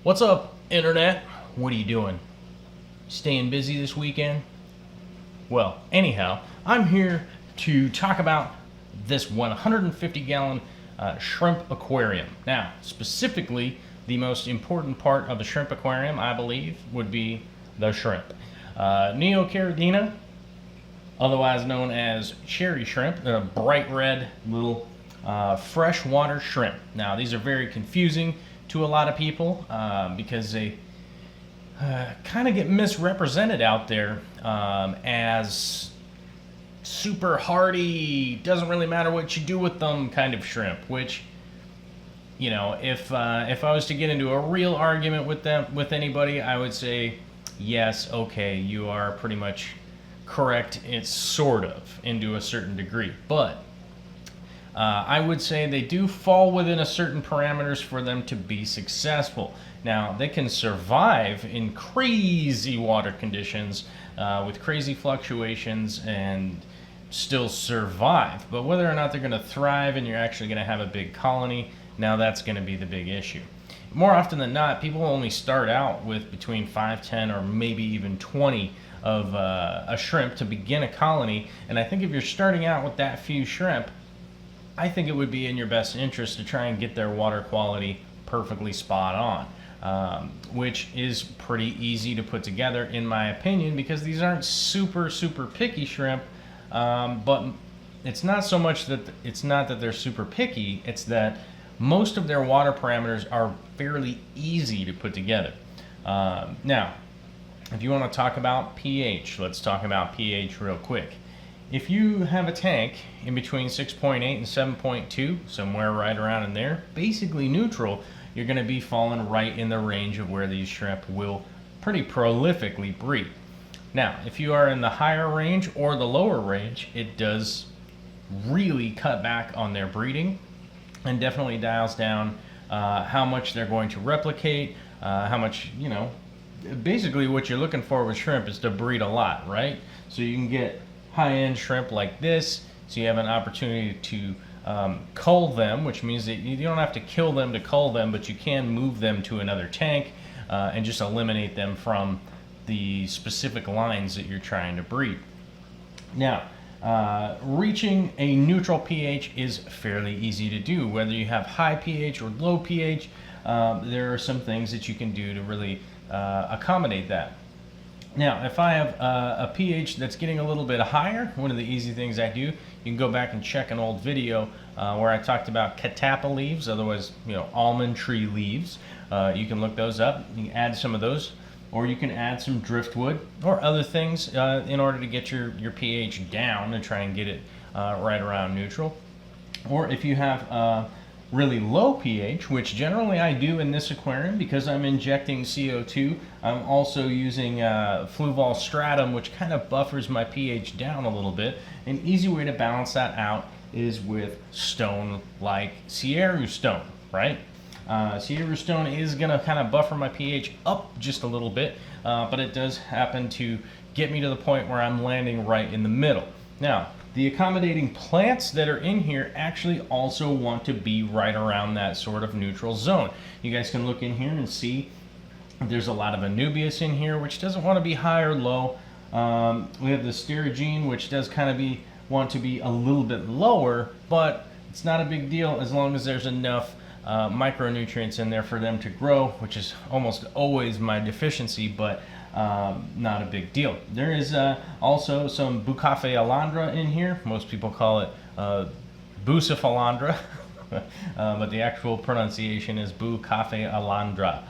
What's up, Internet? What are you doing? Staying busy this weekend? Well, anyhow, I'm here to talk about this 150-gallon shrimp aquarium. Now, specifically, the most important part of the shrimp aquarium, I believe, would be the shrimp. Neocaridina, otherwise known as cherry shrimp. They're a bright red little freshwater shrimp. Now, these are very confusing to a lot of people because they kind of get misrepresented out there as super hardy, doesn't really matter what you do with them kind of shrimp, which, you know, if I was to get into a real argument with anybody, I would say, yes, okay, you are pretty much correct. It's sort of into a certain degree, but I would say they do fall within a certain parameters for them to be successful. Now, they can survive in crazy water conditions with crazy fluctuations and still survive. But whether or not they're going to thrive and you're actually going to have a big colony, now that's going to be the big issue. More often than not, people only start out with between 5, 10, or maybe even 20 of a shrimp to begin a colony. And I think if you're starting out with that few shrimp, I think it would be in your best interest to try and get their water quality perfectly spot on, which is pretty easy to put together in my opinion, because these aren't super picky shrimp, but it's not so much that it's not that they're super picky, it's that most of their water parameters are fairly easy to put together. Now, if you want to talk about pH, let's talk about pH real quick. If you have a tank in between 6.8 and 7.2, somewhere right around in there, basically neutral, you're going to be falling right in the range of where these shrimp will pretty prolifically breed. Now, if you are in the higher range or the lower range, it does really cut back on their breeding and definitely dials down how much they're going to replicate, how much, you know, basically what you're looking for with shrimp is to breed a lot, right? So you can get high-end shrimp like this, so you have an opportunity to cull them, which means that you don't have to kill them to cull them, but you can move them to another tank and just eliminate them from the specific lines that you're trying to breed. Now, reaching a neutral pH is fairly easy to do. Whether you have high pH or low pH, there are some things that you can do to really accommodate that. Now, if I have a pH that's getting a little bit higher, one of the easy things I do, you can go back and check an old video where I talked about catappa leaves, otherwise, you know, almond tree leaves. You can look those up. You can add some of those, or you can add some driftwood or other things in order to get your pH down and try and get it right around neutral. Or if you have really low pH, which generally I do in this aquarium because I'm injecting CO2. I'm also using Fluval Stratum, which kind of buffers my pH down a little bit. An easy way to balance that out is with stone like Sierra stone, right? Sierra stone is going to kind of buffer my pH up just a little bit, but it does happen to get me to the point where I'm landing right in the middle. Now, the accommodating plants that are in here actually also want to be right around that sort of neutral zone. You guys can look in here and see there's a lot of Anubias in here, which doesn't want to be high or low. We have the Sterigine, which does kind of want to be a little bit lower, but it's not a big deal as long as there's enough micronutrients in there for them to grow, which is almost always my deficiency, but not a big deal. There is also some Bucafe Alondra in here. Most people call it Bucephalandra, but the actual pronunciation is Bucafe Alondra.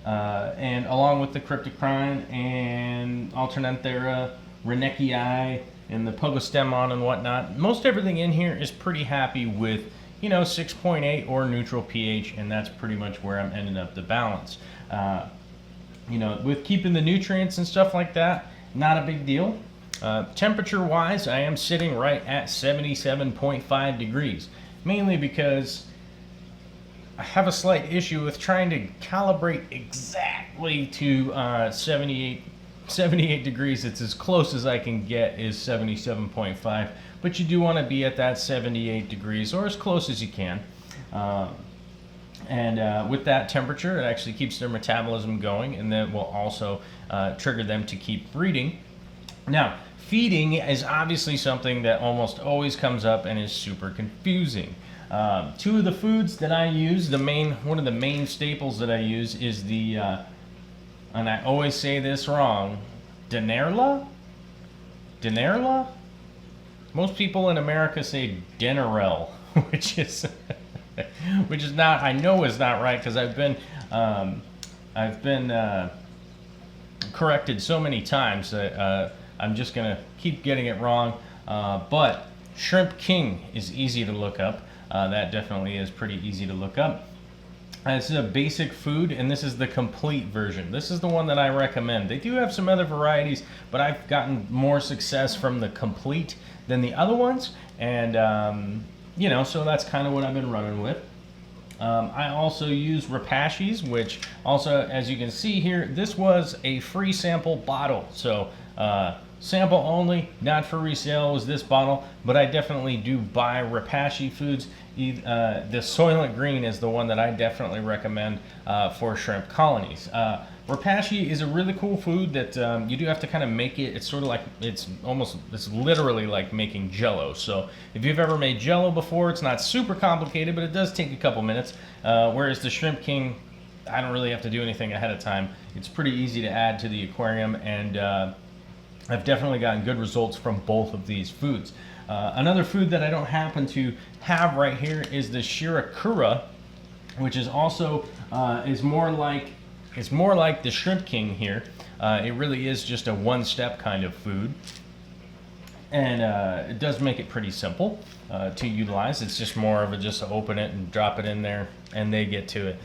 And along with the Cryptocrine and Alternanthera, Renekii, and the Pogostemon and whatnot, most everything in here is pretty happy with, you know, 6.8 or neutral pH, and that's pretty much where I'm ending up the balance. You know, with keeping the nutrients and stuff like that, not a big deal. Temperature wise, I am sitting right at 77.5 degrees, mainly because I have a slight issue with trying to calibrate exactly to 78 degrees. It's as close as I can get is 77.5, but you do want to be at that 78 degrees or as close as you can. And with that temperature, it actually keeps their metabolism going, and then will also trigger them to keep breeding. Now, feeding is obviously something that almost always comes up and is super confusing. Two of the foods that I use, one of the main staples that I use is the, and I always say this wrong, Dinerla? Dinerla? Most people in America say Dinerel, which is not, I know is not right, because I've been corrected so many times that I'm just gonna keep getting it wrong. But Shrimp King is easy to look up. That definitely is pretty easy to look up. This is a basic food, and this is the complete version. This is the one that I recommend. They do have some other varieties, but I've gotten more success from the complete than the other ones, and you know, so that's kind of what I've been running with. I also use Repashy's, which also, as you can see here, this was a free sample bottle. So sample only, not for resale, was this bottle, but I definitely do buy Repashy foods. The Soylent Green is the one that I definitely recommend for shrimp colonies. Repashy is a really cool food that you do have to kind of make it. It's sort of like, it's literally like making Jello. So if you've ever made Jello before, it's not super complicated, but it does take a couple minutes. Whereas the Shrimp King, I don't really have to do anything ahead of time. It's pretty easy to add to the aquarium, and I've definitely gotten good results from both of these foods. Another food that I don't happen to have right here is the Shirakura, which is also is more like the Shrimp King here. It really is just a one-step kind of food, and it does make it pretty simple to utilize. It's just more of a just open it and drop it in there, and they get to it,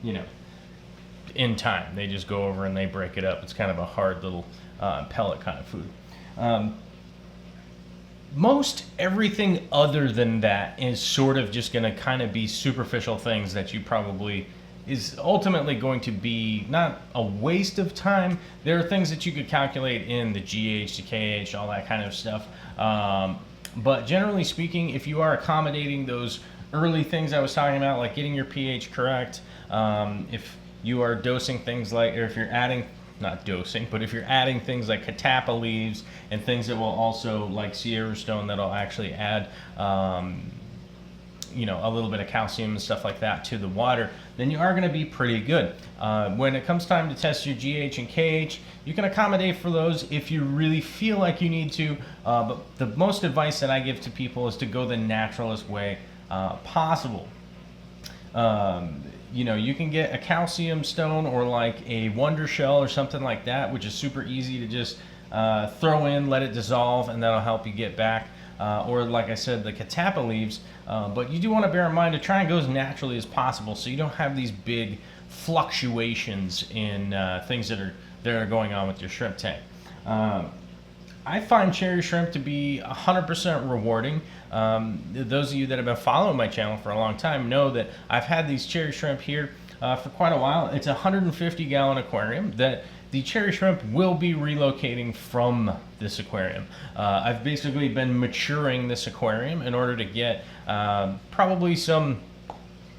you know, in time. They just go over and they break it up. It's kind of a hard little pellet kind of food. Most everything other than that is sort of just going to kind of be superficial things that you probably is ultimately going to be not a waste of time. There are things that you could calculate in the GH, the KH, all that kind of stuff. But generally speaking, if you are accommodating those early things I was talking about, like getting your pH correct, if you are dosing things like, or if you're adding, not dosing, but if you're adding things like Catappa leaves and things that will also, like Sierra Stone, that'll actually add you know, a little bit of calcium and stuff like that to the water, then you are going to be pretty good. When it comes time to test your GH and KH, you can accommodate for those if you really feel like you need to, but the most advice that I give to people is to go the naturalist way possible. You know, you can get a calcium stone or like a Wonder Shell or something like that, which is super easy to just throw in, let it dissolve, and that'll help you get back. Or like I said, the Catappa leaves. But you do want to bear in mind to try and go as naturally as possible, so you don't have these big fluctuations in things that are going on with your shrimp tank. I find cherry shrimp to be 100% rewarding. Those of you that have been following my channel for a long time know that I've had these cherry shrimp here for quite a while. It's a 150-gallon aquarium that the cherry shrimp will be relocating from this aquarium. I've basically been maturing this aquarium in order to get probably some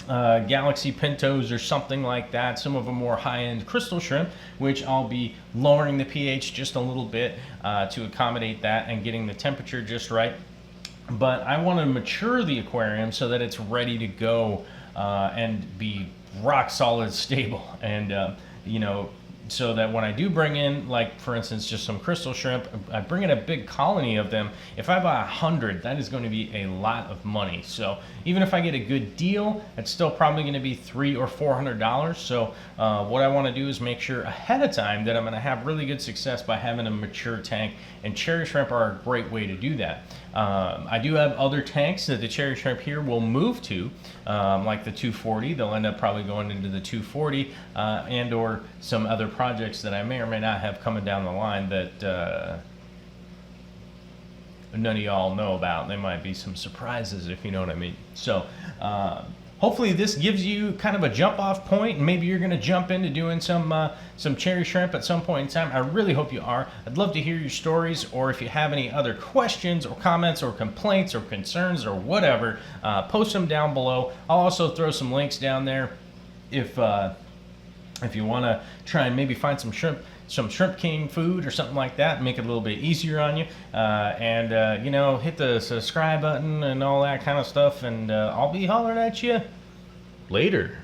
Galaxy Pintos or something like that, some of a more high-end crystal shrimp, which I'll be lowering the pH just a little bit to accommodate that and getting the temperature just right. But I want to mature the aquarium so that it's ready to go and be rock solid stable, and you know, so that when I do bring in, like for instance, just some crystal shrimp, I bring in a big colony of them. If I buy 100, that is going to be a lot of money. So even if I get a good deal, it's still probably going to be $300 or $400. So what I want to do is make sure ahead of time that I'm going to have really good success by having a mature tank, and cherry shrimp are a great way to do that. I do have other tanks that the cherry shrimp here will move to, like the 240. They'll end up probably going into the 240 and or some other projects that I may or may not have coming down the line that none of y'all know about. There might be some surprises, if you know what I mean. So hopefully this gives you kind of a jump off point, and maybe you're going to jump into doing some cherry shrimp at some point in time. I really hope you are. I'd love to hear your stories, or if you have any other questions or comments or complaints or concerns or whatever, post them down below. I'll also throw some links down there if you want to try and maybe find some Shrimp King food or something like that, make it a little bit easier on you. And hit the subscribe button and all that kind of stuff. And I'll be hollering at you later.